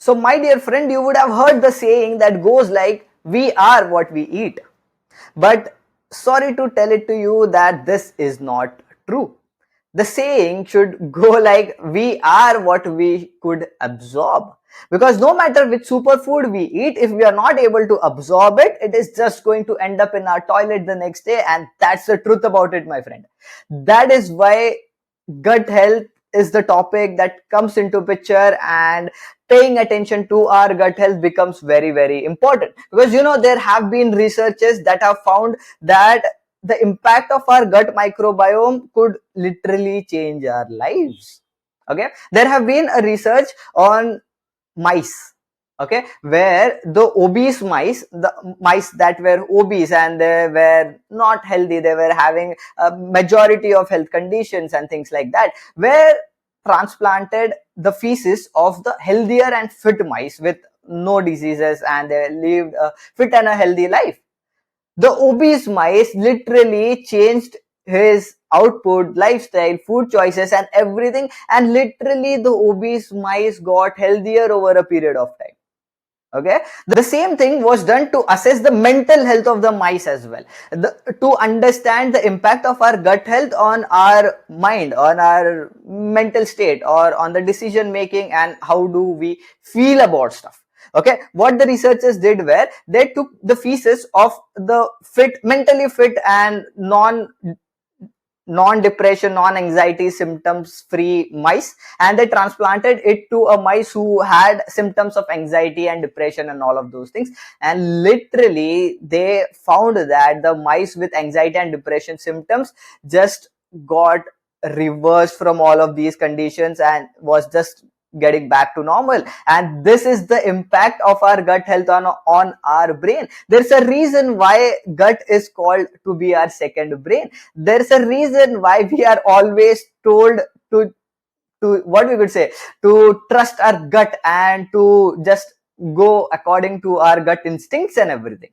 So my dear friend, you would have heard the saying that goes like, we are what we eat. But sorry to tell it to you that this is not true. The saying should go like, we are what we could absorb. Because no matter which superfood we eat, if we are not able to absorb it, it is just going to end up in our toilet the next day. And that's the truth about it, my friend. That is why gut health is the topic that comes into picture, and paying attention to our gut health becomes very, very important. Because there have been researches that have found that the impact of our gut microbiome could literally change our lives. Okay, there have been a research on mice, okay, where the obese mice, the mice that were obese and they were not healthy, they were having a majority of health conditions and things like that, were transplanted the feces of the healthier and fit mice with no diseases, and they lived a fit and a healthy life. The obese mice literally changed his output, lifestyle, food choices, and everything. And literally, the obese mice got healthier over a period of time. Okay, the same thing was done to assess the mental health of the mice as well, to understand the impact of our gut health on our mind, on our mental state, or on the decision making, and how do we feel about stuff. Okay, what the researchers did were they took the feces of the mentally fit and non-depression, non-anxiety symptoms free mice, and they transplanted it to a mice who had symptoms of anxiety and depression and all of those things. And literally they found that the mice with anxiety and depression symptoms just got reversed from all of these conditions and was just getting back to normal. And this is the impact of our gut health on our brain. There's a reason why gut is called to be our second brain. There's a reason why we are always told to what we could say, to trust our gut and to just go according to our gut instincts and everything.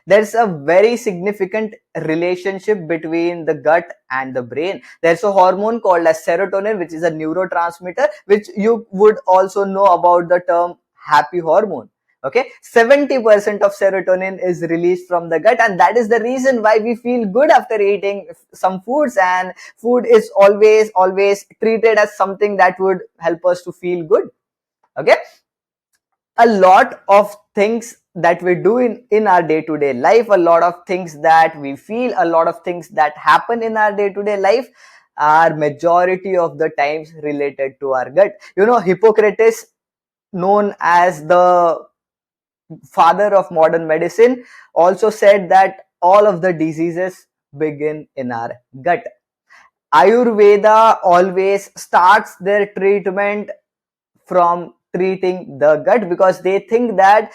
There's a very significant relationship between the gut and the brain. There's a hormone called as serotonin, which is a neurotransmitter, which you would also know about the term happy hormone. Okay, 70% of serotonin is released from the gut, and that is the reason why we feel good after eating some foods, and food is always treated as something that would help us to feel good. Okay, a lot of things that we do in our day-to-day life, a lot of things that we feel, a lot of things that happen in our day-to-day life are majority of the times related to our gut. Hippocrates, known as the father of modern medicine, also said that all of the diseases begin in our gut. Ayurveda always starts their treatment from treating the gut, because they think that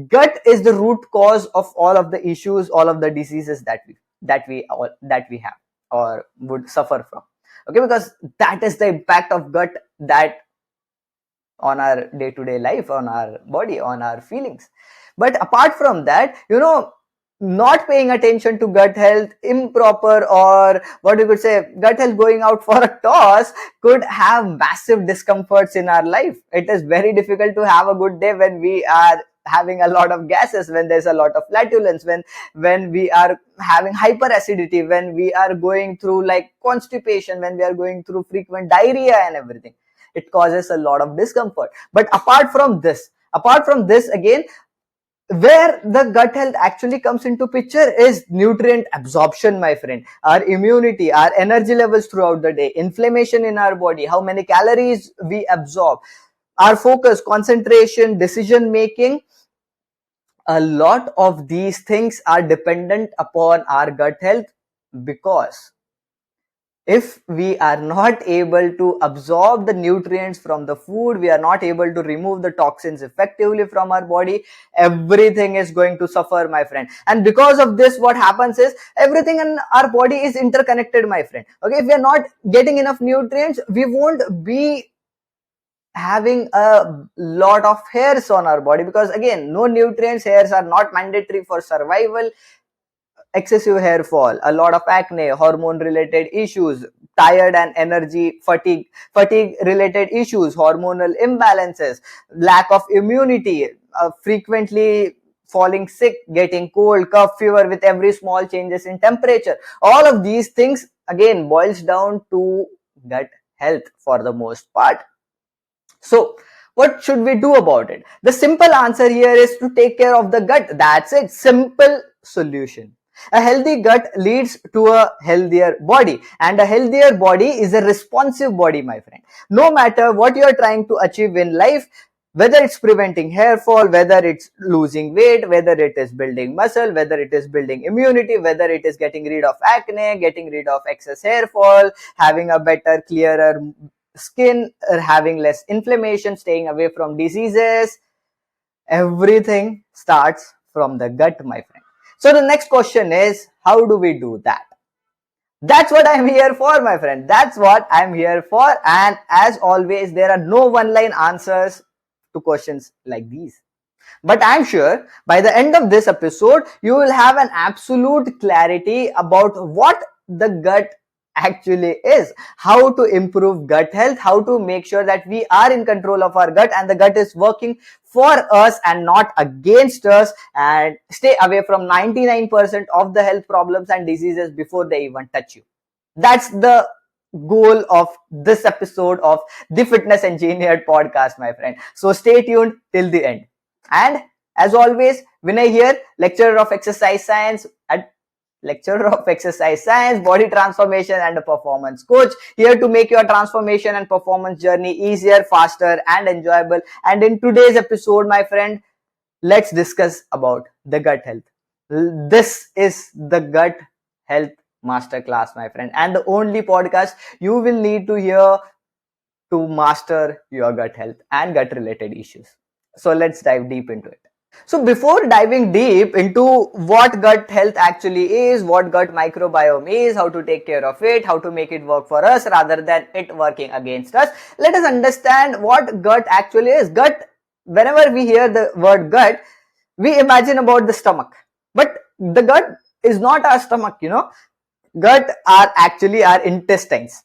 gut is the root cause of all of the issues, all of the diseases that we have or would suffer from. Okay, because that is the impact of gut, that on our day to day life, on our body, on our feelings. But apart from that, not paying attention to gut health, improper, or what we could say, gut health going out for a toss, could have massive discomforts in our life. It is very difficult to have a good day when we are having a lot of gases, when there's a lot of flatulence, when we are having hyperacidity, when we are going through like constipation, when we are going through frequent diarrhea and everything. It causes a lot of discomfort. But apart from this again, where the gut health actually comes into picture is nutrient absorption, my friend. Our immunity, our energy levels throughout the day, inflammation in our body, how many calories we absorb, our focus, concentration, decision making. A lot of these things are dependent upon our gut health, because if we are not able to absorb the nutrients from the food, we are not able to remove the toxins effectively from our body, everything is going to suffer, my friend. And because of this, what happens is everything in our body is interconnected, my friend. Okay, if we are not getting enough nutrients, we won't be having a lot of hairs on our body, because again, no nutrients, hairs are not mandatory for survival. excessive hair fall, a lot of acne, hormone related issues, tired and energy fatigue related issues, hormonal imbalances, lack of immunity, frequently falling sick, getting cold, cough, fever with every small changes in temperature. All of these things again boils down to gut health for the most part. So what should we do about it? The simple answer here is to take care of the gut. That's it. Simple solution. A healthy gut leads to a healthier body, and a healthier body is a responsive body, my friend. No matter what you are trying to achieve in life, whether it's preventing hair fall, whether it's losing weight, whether it is building muscle, whether it is building immunity, whether it is getting rid of acne, getting rid of excess hair fall, having a better, clearer skin, having less inflammation, staying away from diseases, everything starts from the gut, my friend. So the next question is, how do we do that? That's what I'm here for, my friend. That's what I'm here for. And as always, there are no one-line answers to questions like these. But I'm sure by the end of this episode, you will have an absolute clarity about what the gut actually is, how to improve gut health, how to make sure that we are in control of our gut and the gut is working for us and not against us, and stay away from 99% of the health problems and diseases before they even touch you. That's the goal of this episode of the Fitness Engineered podcast, my friend. So stay tuned till the end. And as always, Vinay here, lecturer of exercise science, body transformation and a performance coach, here to make your transformation and performance journey easier, faster and enjoyable. And in today's episode, my friend, let's discuss about the gut health. This is the gut health masterclass, my friend, and the only podcast you will need to hear to master your gut health and gut related issues. So let's dive deep into it. So before diving deep into what gut health actually is, what gut microbiome is, how to take care of it, how to make it work for us rather than it working against us, let us understand what gut actually is. Gut, whenever we hear the word gut, we imagine about the stomach. But the gut is not our stomach, Gut are actually our intestines,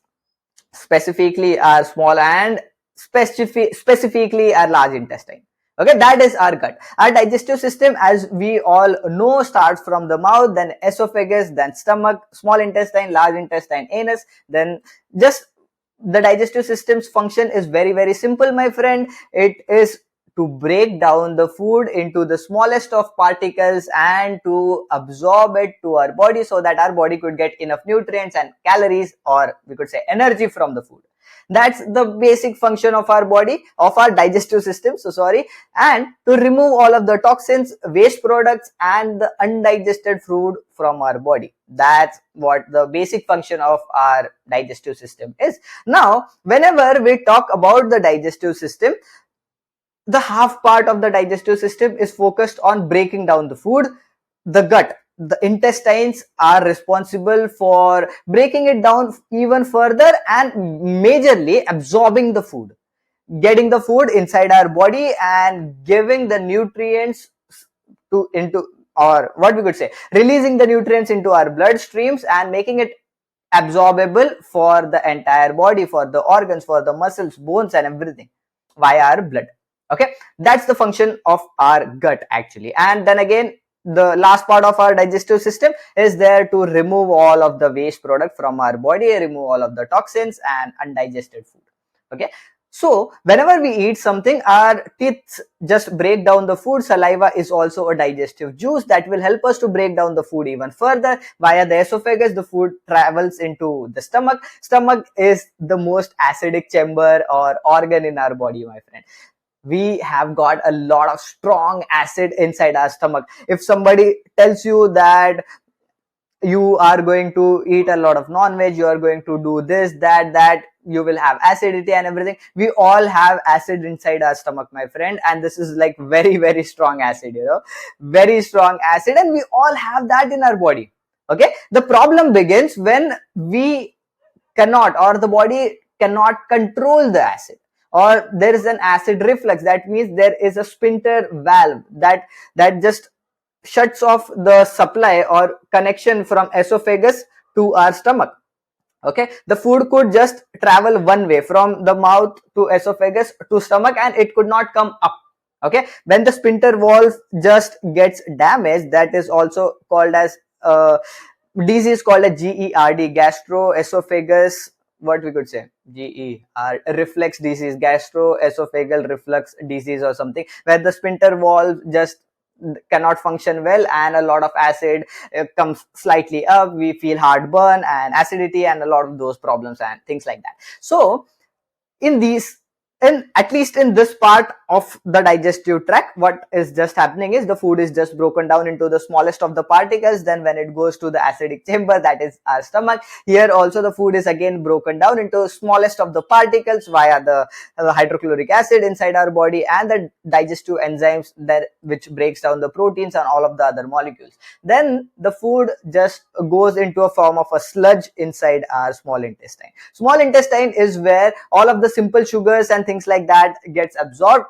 specifically our small and specifically our large intestine. Okay, that is our gut. Our digestive system, as we all know, starts from the mouth, then esophagus, then stomach, small intestine, large intestine, anus. Then just the digestive system's function is very, very simple, my friend. It is to break down the food into the smallest of particles and to absorb it to our body so that our body could get enough nutrients and calories, or we could say energy, from the food. That's the basic function of our body, of our digestive system, and to remove all of the toxins, waste products and the undigested food from our body. That's what the basic function of our digestive system is. Now, whenever we talk about the digestive system, the half part of the digestive system is focused on breaking down the food. The gut, the intestines, are responsible for breaking it down even further and majorly absorbing the food, getting the food inside our body and giving the nutrients to into, or what we could say, releasing the nutrients into our bloodstreams and making it absorbable for the entire body, for the organs, for the muscles, bones and everything via our blood. Okay, that's the function of our gut actually. And then again, the last part of our digestive system is there to remove all of the waste product from our body, remove all of the toxins and undigested food. Okay, so whenever we eat something, our teeth just break down the food. Saliva is also a digestive juice that will help us to break down the food even further. Via the esophagus, the food travels into the stomach. Stomach is the most acidic chamber or organ in our body, my friend. We have got a lot of strong acid inside our stomach. If somebody tells you that you are going to eat a lot of non-veg, you are going to do this, that you will have acidity and everything. We all have acid inside our stomach, my friend, and this is like very, very strong acid, very strong acid, and we all have that in our body. Okay, the problem begins when we cannot, or the body cannot control the acid, or there is an acid reflux. That means there is a sphincter valve that just shuts off the supply or connection from esophagus to our stomach. Okay, the food could just travel one way from the mouth to esophagus to stomach, and it could not come up. Okay, when the sphincter valve just gets damaged, that is also called as disease called a GERD, gastroesophagus, what we could say, GER, reflux disease, gastroesophageal reflux disease or something, where the sphincter valve just cannot function well and a lot of acid comes slightly up, we feel heartburn and acidity and a lot of those problems and things like that. So in these, in at least in this part of the digestive tract, what is just happening is the food is just broken down into the smallest of the particles. Then when it goes to the acidic chamber, that is our stomach, here also the food is again broken down into smallest of the particles via the hydrochloric acid inside our body and the digestive enzymes that which breaks down the proteins and all of the other molecules. Then the food just goes into a form of a sludge inside our small intestine. Small intestine is where all of the simple sugars and things like that gets absorbed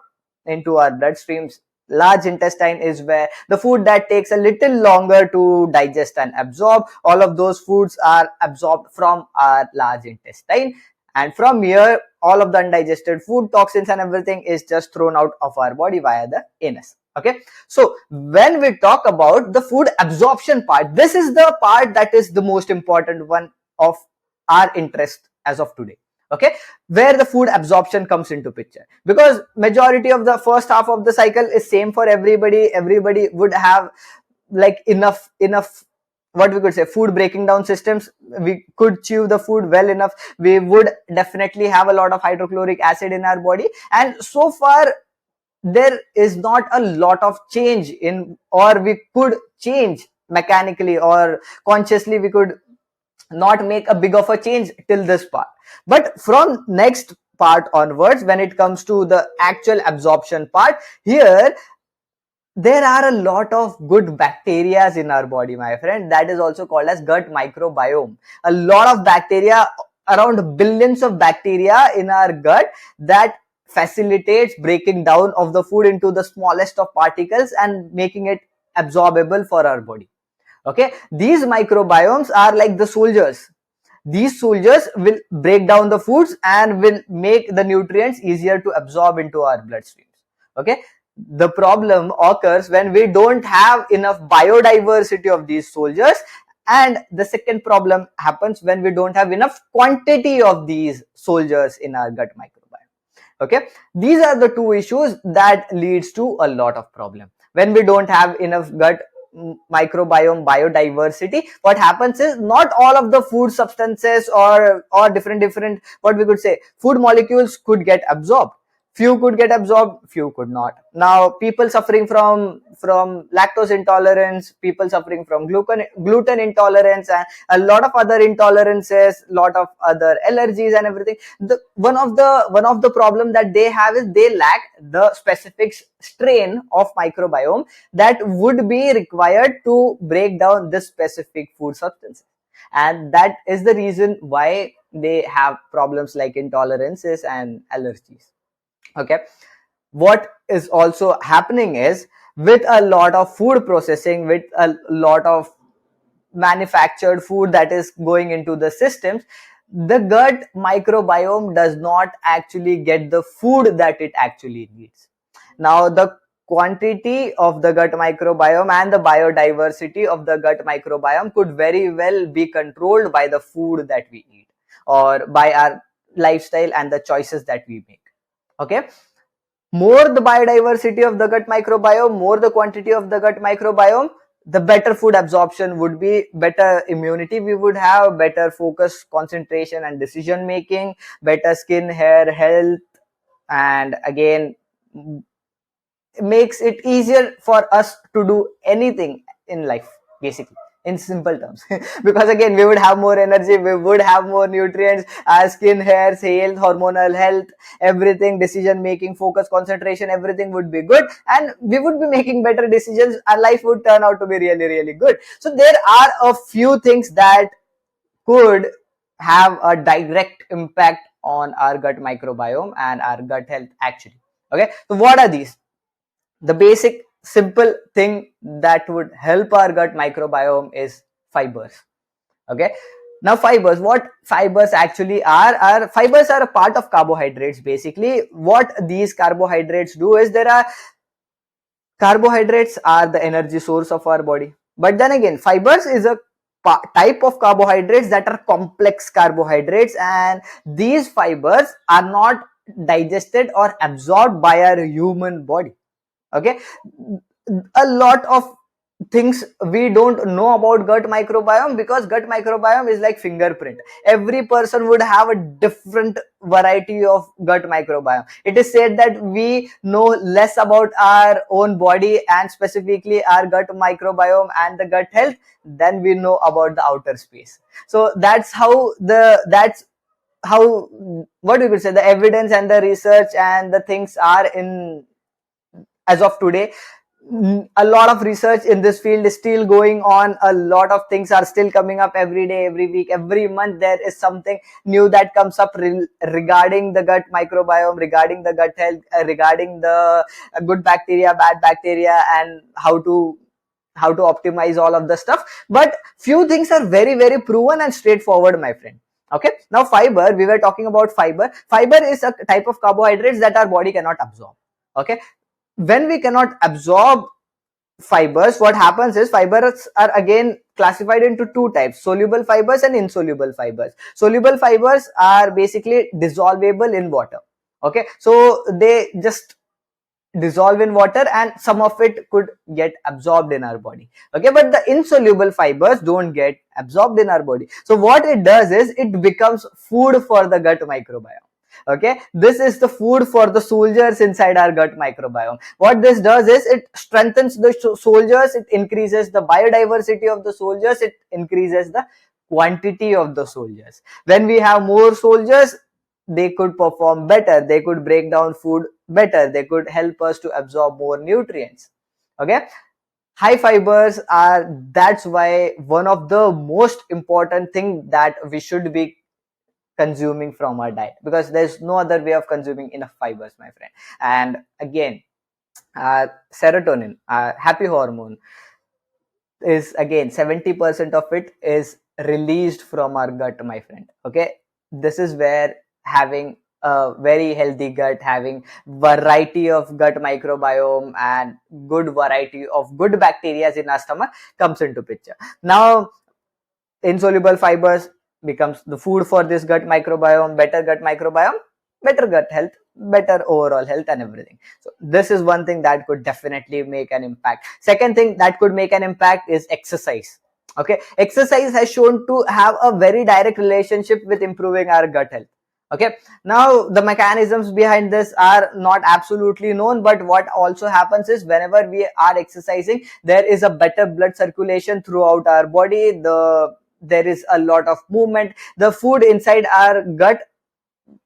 into our bloodstreams. Large intestine is where the food that takes a little longer to digest and absorb, all of those foods are absorbed from our large intestine, and from here all of the undigested food, toxins and everything is just thrown out of our body via the anus. Okay, so when we talk about the food absorption part, this is the part that is the most important one of our interest as of today. Okay, where the food absorption comes into picture, because majority of the first half of the cycle is same for everybody. Everybody would have like enough what we could say food breaking down systems, we could chew the food well enough, we would definitely have a lot of hydrochloric acid in our body, and so far there is not a lot of change in, or we could change mechanically or consciously, we could not make a big of a change till this part. But from next part onwards, when it comes to the actual absorption part, here there are a lot of good bacteria in our body, my friend, that is also called as gut microbiome. A lot of bacteria, around billions of bacteria in our gut, that facilitates breaking down of the food into the smallest of particles and making it absorbable for our body. Okay, these microbiomes are like the soldiers. These soldiers will break down the foods and will make the nutrients easier to absorb into our bloodstreams. Okay, the problem occurs when we don't have enough biodiversity of these soldiers, and the second problem happens when we don't have enough quantity of these soldiers in our gut microbiome. Okay, these are the two issues that leads to a lot of problem. When we don't have enough gut microbiome biodiversity, what happens is not all of the food substances or different what we could say food molecules could get absorbed. Few could get absorbed, few could not. Now people suffering from lactose intolerance, people suffering from gluten intolerance, and a lot of other intolerances, lot of other allergies and everything, the one of the problem that they have is they lack the specific strain of microbiome that would be required to break down this specific food substance, and that is the reason why they have problems like intolerances and allergies. Okay, what is also happening is, with a lot of food processing, with a lot of manufactured food that is going into the systems, the gut microbiome does not actually get the food that it actually needs. Now the quantity of the gut microbiome and the biodiversity of the gut microbiome could very well be controlled by the food that we eat or by our lifestyle and the choices that we make. Okay, more the biodiversity of the gut microbiome, more the quantity of the gut microbiome, the better food absorption would be, better immunity we would have, better focus, concentration and decision making, better skin, hair health, and again makes it easier for us to do anything in life, basically, in simple terms. Because again, we would have more energy, we would have more nutrients, our skin, hair, health, hormonal health, everything, decision making, focus, concentration, everything would be good, and we would be making better decisions, our life would turn out to be really good. So there are a few things that could have a direct impact on our gut microbiome and our gut health actually. Okay, so what are these? The basic simple thing that would help our gut microbiome is fibers. Okay, now fibers, what fibers actually are fibers are a part of carbohydrates. Basically what these carbohydrates do is, there are carbohydrates are the energy source of our body, but then again fibers is a type of carbohydrates that are complex carbohydrates, and these fibers are not digested or absorbed by our human body. Okay, a lot of things we don't know about gut microbiome, because gut microbiome is like fingerprint. Every person would have a different variety of gut microbiome. It is said that we know less about our own body, and specifically our gut microbiome and the gut health, than we know about the outer space. So that's how, what we could say, the evidence and the research and the things are in as of today. A lot of research in this field is still going on. A lot of things are still coming up every day, every week, every month. There is something new that comes up regarding the gut microbiome, regarding the gut health, regarding the good bacteria, bad bacteria, and how to optimize all of the stuff. But few things are very, very proven and straightforward, my friend. Okay, now fiber, we were talking about fiber is a type of carbohydrates that our body cannot absorb. Okay, when we cannot absorb fibers, what happens is, fibers are again classified into two types: soluble fibers and insoluble fibers. Soluble fibers are basically dissolvable in water. Okay, so they just dissolve in water, and some of it could get absorbed in our body. Okay, but the insoluble fibers don't get absorbed in our body. So what it does is, it becomes food for the gut microbiome. Okay, this is the food for the soldiers inside our gut microbiome. What this does is, it strengthens the soldiers, it increases the biodiversity of the soldiers, it increases the quantity of the soldiers. When we have more soldiers, they could perform better, they could break down food better, they could help us to absorb more nutrients. Okay, high fibers are, that's why one of the most important thing that we should be consuming from our diet, because there's no other way of consuming enough fibers, my friend. And again, serotonin, happy hormone, is again 70% of it is released from our gut, my friend. Okay, this is where having a very healthy gut, having variety of gut microbiome and good variety of good bacteria in our stomach comes into picture. Now insoluble fibers becomes the food for this gut microbiome. Better gut microbiome, better gut health, better overall health and everything. So this is one thing that could definitely make an impact. Second thing that could make an impact is exercise. Okay, exercise has shown to have a very direct relationship with improving our gut health. Okay, now the mechanisms behind this are not absolutely known, but what also happens is, whenever we are exercising, there is a better blood circulation throughout our body, there is a lot of movement. The food inside our gut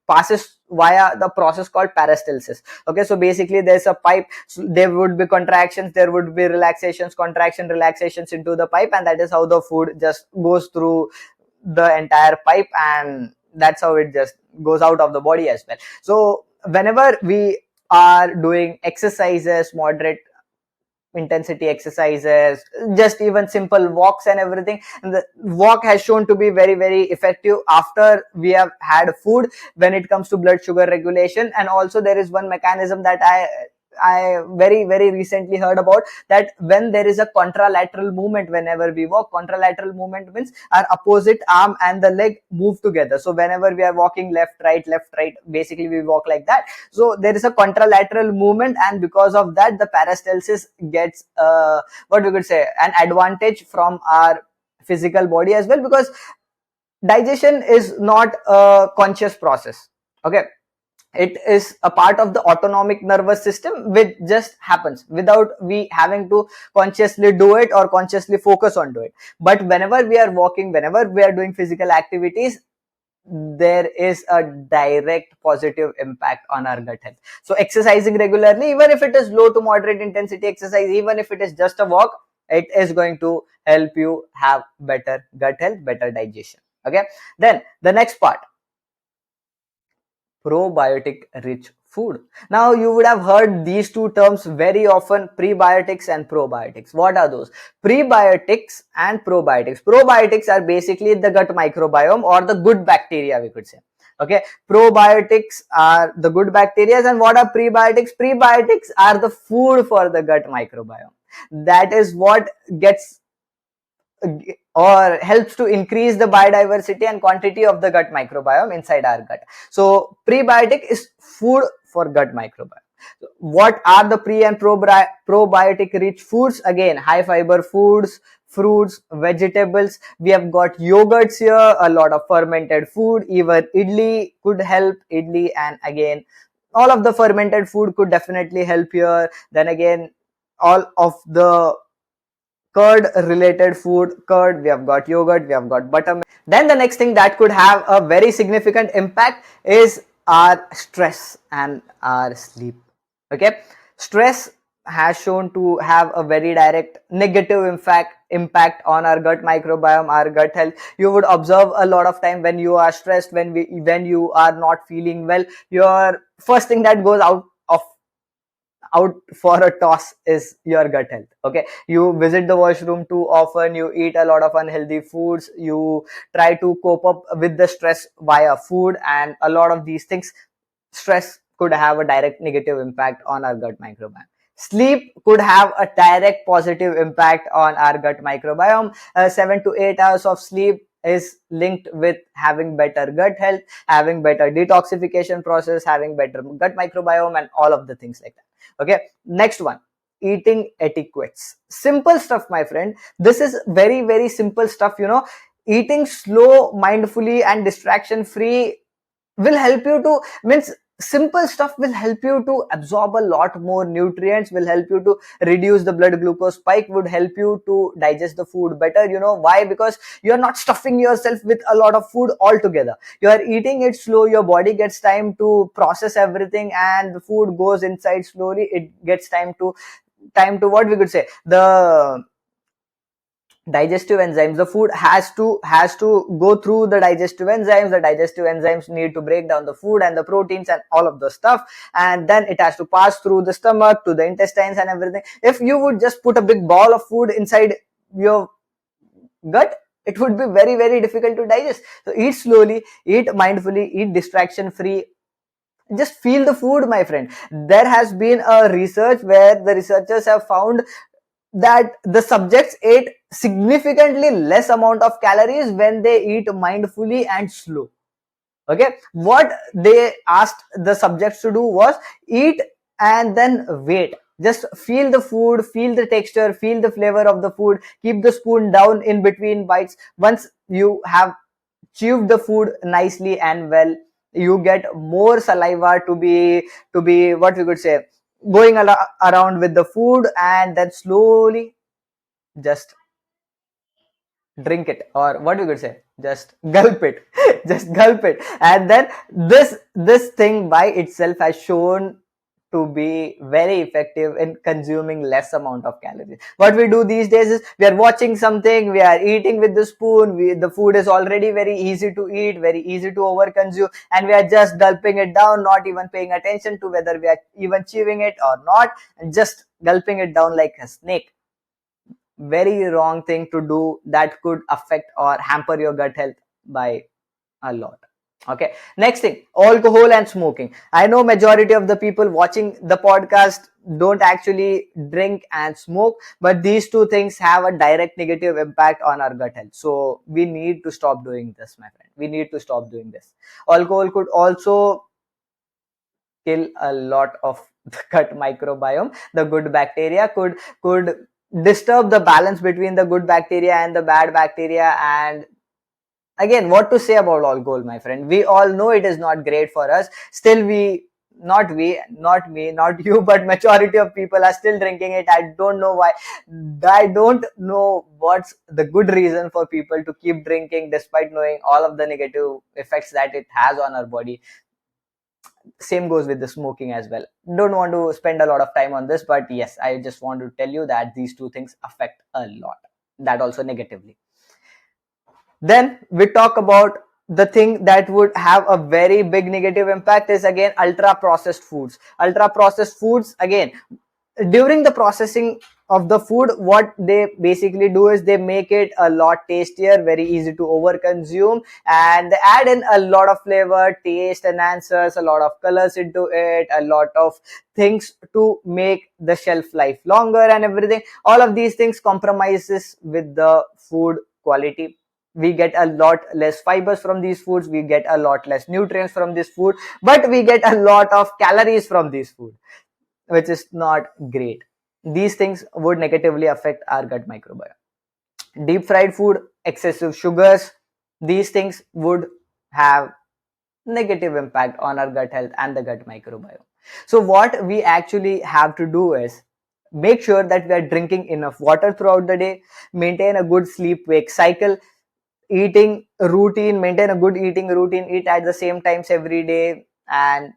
passes via the process called peristalsis. Okay, so basically there's a pipe, so there would be contractions, there would be relaxations, relaxations into the pipe, and that is how the food just goes through the entire pipe, and that's how it just goes out of the body as well. So whenever we are doing exercises, moderate intensity exercises, just even simple walks and everything, and the walk has shown to be very, very effective after we have had food when it comes to blood sugar regulation. And also there is one mechanism that I very, very recently heard about, that when there is a contralateral movement, whenever we walk, contralateral movement means our opposite arm and the leg move together. So whenever we are walking left right, basically we walk like that. So there is a contralateral movement, and because of that the peristalsis gets what we could say, an advantage from our physical body as well, because digestion is not a conscious process. Okay, it is a part of the autonomic nervous system, which just happens without we having to consciously do it or consciously focus on do it. But whenever we are walking, whenever we are doing physical activities, there is a direct positive impact on our gut health. So exercising regularly, even if it is low to moderate intensity exercise, even if it is just a walk, it is going to help you have better gut health, better digestion. Okay, then the next part, probiotic rich food. Now you would have heard these two terms very often, prebiotics and probiotics. What are those? Prebiotics and probiotics. Probiotics are basically the gut microbiome or the good bacteria, we could say. Okay, probiotics are the good bacteria. And what are prebiotics? Prebiotics are the food for the gut microbiome. That is what gets or helps to increase the biodiversity and quantity of the gut microbiome inside our gut. So prebiotic is food for gut microbiome. What are the pre and probiotic rich foods? Again, high fiber foods, fruits, vegetables. We have got yogurts here, a lot of fermented food. Even idli could help, idli, and again all of the fermented food could definitely help here. Then again, all of the curd related food, curd, we have got yogurt, we have got buttermilk. Then the next thing that could have a very significant impact is our stress and our sleep. Okay, stress has shown to have a very direct negative impact on our gut microbiome, our gut health. You would observe a lot of time when you are stressed, when you are not feeling well, your first thing that goes out for a toss is your gut health. Okay, you visit the washroom too often, you eat a lot of unhealthy foods, you try to cope up with the stress via food, and a lot of these things, stress could have a direct negative impact on our gut microbiome. Sleep could have a direct positive impact on our gut microbiome. 7 to 8 hours of sleep is linked with having better gut health, having better detoxification process, having better gut microbiome, and all of the things like that. Okay, next one, eating etiquettes. Simple stuff, my friend. This is very, very simple stuff. Eating slow, mindfully, and distraction free will help you to, means simple stuff will help you to absorb a lot more nutrients, will help you to reduce the blood glucose spike, would help you to digest the food better. Why? Because you're not stuffing yourself with a lot of food altogether. You are eating it slow, your body gets time to process everything, and the food goes inside slowly. It gets time to what we could say, the digestive enzymes. The food has to go through the digestive enzymes. The digestive enzymes need to break down the food and the proteins and all of the stuff, and then it has to pass through the stomach to the intestines and everything. If you would just put a big ball of food inside your gut, it would be very, very difficult to digest. So eat slowly, eat mindfully, eat distraction free. Just feel the food, my friend. There has been a research where the researchers have found that the subjects ate significantly less amount of calories when they eat mindfully and slow. Okay, what they asked the subjects to do was eat and then wait. Just feel the food, feel the texture, feel the flavor of the food. Keep the spoon down in between bites. Once you have chewed the food nicely and well, you get more saliva to be what we could say, going around with the food, and then slowly just drink it, or what we could say, just gulp it. Just gulp it. And then this thing by itself has shown to be very effective in consuming less amount of calories. What we do these days is we are watching something, we are eating with the spoon, the food is already very easy to eat, very easy to overconsume, and we are just gulping it down, not even paying attention to whether we are even chewing it or not, and just gulping it down like a snake. Very wrong thing to do, that could affect or hamper your gut health by a lot. Okay, next thing, alcohol and smoking. I know majority of the people watching the podcast don't actually drink and smoke, but these two things have a direct negative impact on our gut health. So we need to stop doing this, my friend. We need to stop doing this. Alcohol could also kill a lot of the gut microbiome. The good bacteria could disturb the balance between the good bacteria and the bad bacteria. And again, what to say about alcohol, my friend? We all know it is not great for us. Still, not me, not you, but majority of people are still drinking it. I don't know why. I don't know what's the good reason for people to keep drinking despite knowing all of the negative effects that it has on our body. Same goes with the smoking as well. Don't want to spend a lot of time on this, but yes, I just want to tell you that these two things affect a lot, that also negatively. Then we talk about the thing that would have a very big negative impact is again ultra processed foods. Ultra processed foods, again, during the processing of the food, what they basically do is they make it a lot tastier, very easy to over consume, and they add in a lot of flavor, taste enhancers, a lot of colors into it, a lot of things to make the shelf life longer and everything. All of these things compromises with the food quality. We get a lot less fibers from these foods, we get a lot less nutrients from this food, but we get a lot of calories from this food, which is not great. These things would negatively affect our gut microbiome. Deep fried food, excessive sugars, these things would have negative impact on our gut health and the gut microbiome. So what we actually have to do is make sure that we are drinking enough water throughout the day, maintain a good sleep wake cycle, eating routine, maintain a good eating routine, eat at the same times every day, and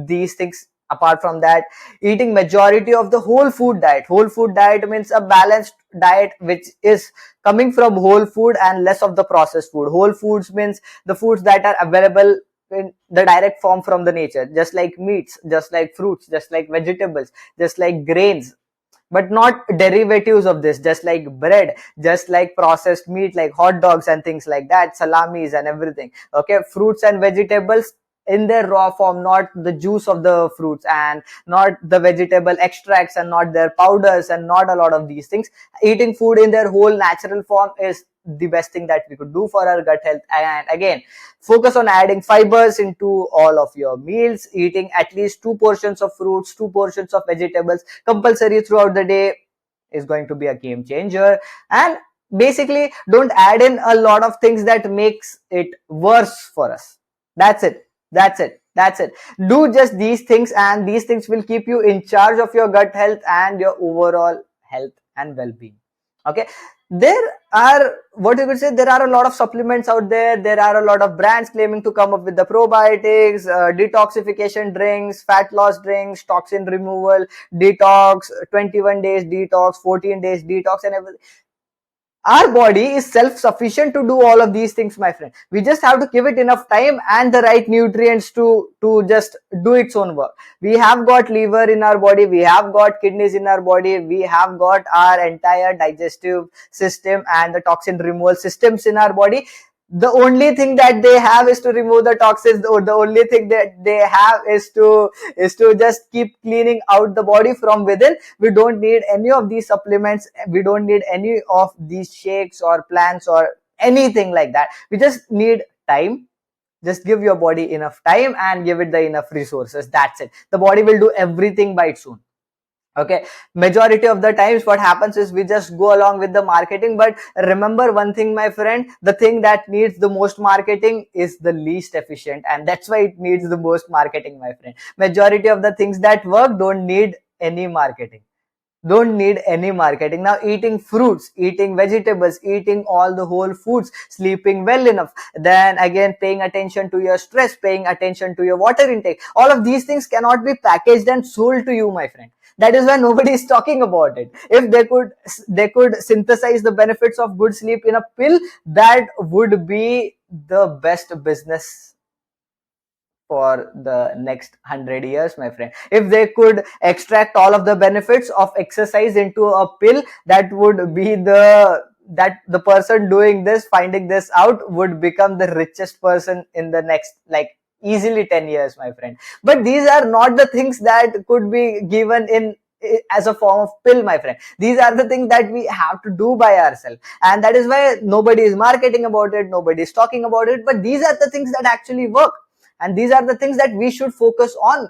these things. Apart from that, eating majority of the whole food diet. Whole food diet means a balanced diet which is coming from whole food and less of the processed food. Whole foods means the foods that are available in the direct form from the nature, just like meats, just like fruits, just like vegetables, just like grains, but not derivatives of this, just like bread, just like processed meat like hot dogs and things like that, salamis and everything. Okay, fruits and vegetables in their raw form, not the juice of the fruits, and not the vegetable extracts, and not their powders, and not a lot of these things. Eating food in their whole natural form is the best thing that we could do for our gut health. And again, focus on adding fibers into all of your meals, eating at least 2 portions of fruits, 2 portions of vegetables compulsory throughout the day is going to be a game changer. And basically, don't add in a lot of things that makes it worse for us. That's it. That's it. Do just these things, and these things will keep you in charge of your gut health and your overall health and well-being. Okay, there are, what you could say, there are a lot of supplements out there. There are a lot of brands claiming to come up with the probiotics, detoxification drinks, fat loss drinks, toxin removal detox, 21 days detox, 14 days detox, and everything. Our body is self-sufficient to do all of these things, my friend. We just have to give it enough time and the right nutrients to just do its own work. We have got liver in our body, we have got kidneys in our body, we have got our entire digestive system and the toxin removal systems in our body. The only thing that they have is to remove the toxins, or the only thing that they have is to just keep cleaning out the body from within. We don't need any of these supplements, we don't need any of these shakes or plants or anything like that. We just need time. Just give your body enough time and give it the enough resources. That's it. The body will do everything by its own. Okay, majority of the times what happens is we just go along with the marketing, but remember one thing, my friend, the thing that needs the most marketing is the least efficient, and that's why it needs the most marketing, my friend. Majority of the things that work don't need any marketing, don't need any marketing. Now, eating fruits, eating vegetables, eating all the whole foods, sleeping well enough, then again paying attention to your stress, paying attention to your water intake, all of these things cannot be packaged and sold to you, my friend. That is why nobody is talking about it. If they could synthesize the benefits of good sleep in a pill, that would be the best business for the next 100 years, my friend. If they could extract all of the benefits of exercise into a pill, that would be the person doing this, finding this out, would become the richest person in the next, like, easily 10 years, my friend. But these are not the things that could be given in as a form of pill, my friend. These are the things that we have to do by ourselves, and that is why nobody is marketing about it, nobody is talking about it. But these are the things that actually work, and these are the things that we should focus on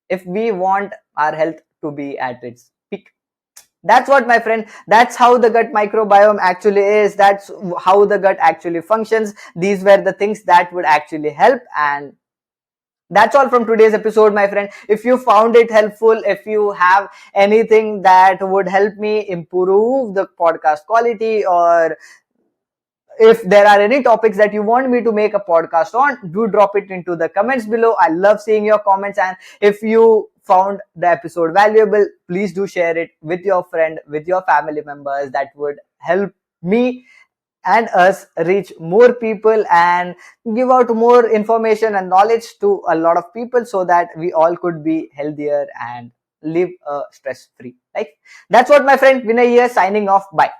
if we want our health to be at its peak. That's what, my friend, that's how the gut microbiome actually is, that's how the gut actually functions. These were the things that would actually help. And that's all from today's episode, my friend. If you found it helpful, if you have anything that would help me improve the podcast quality, or if there are any topics that you want me to make a podcast on, do drop it into the comments below. I love seeing your comments. And if you found the episode valuable, please do share it with your friend, with your family members. That would help me and us reach more people and give out more information and knowledge to a lot of people, so that we all could be healthier and live a stress free life. That's what, my friend Vinay here, signing off. Bye.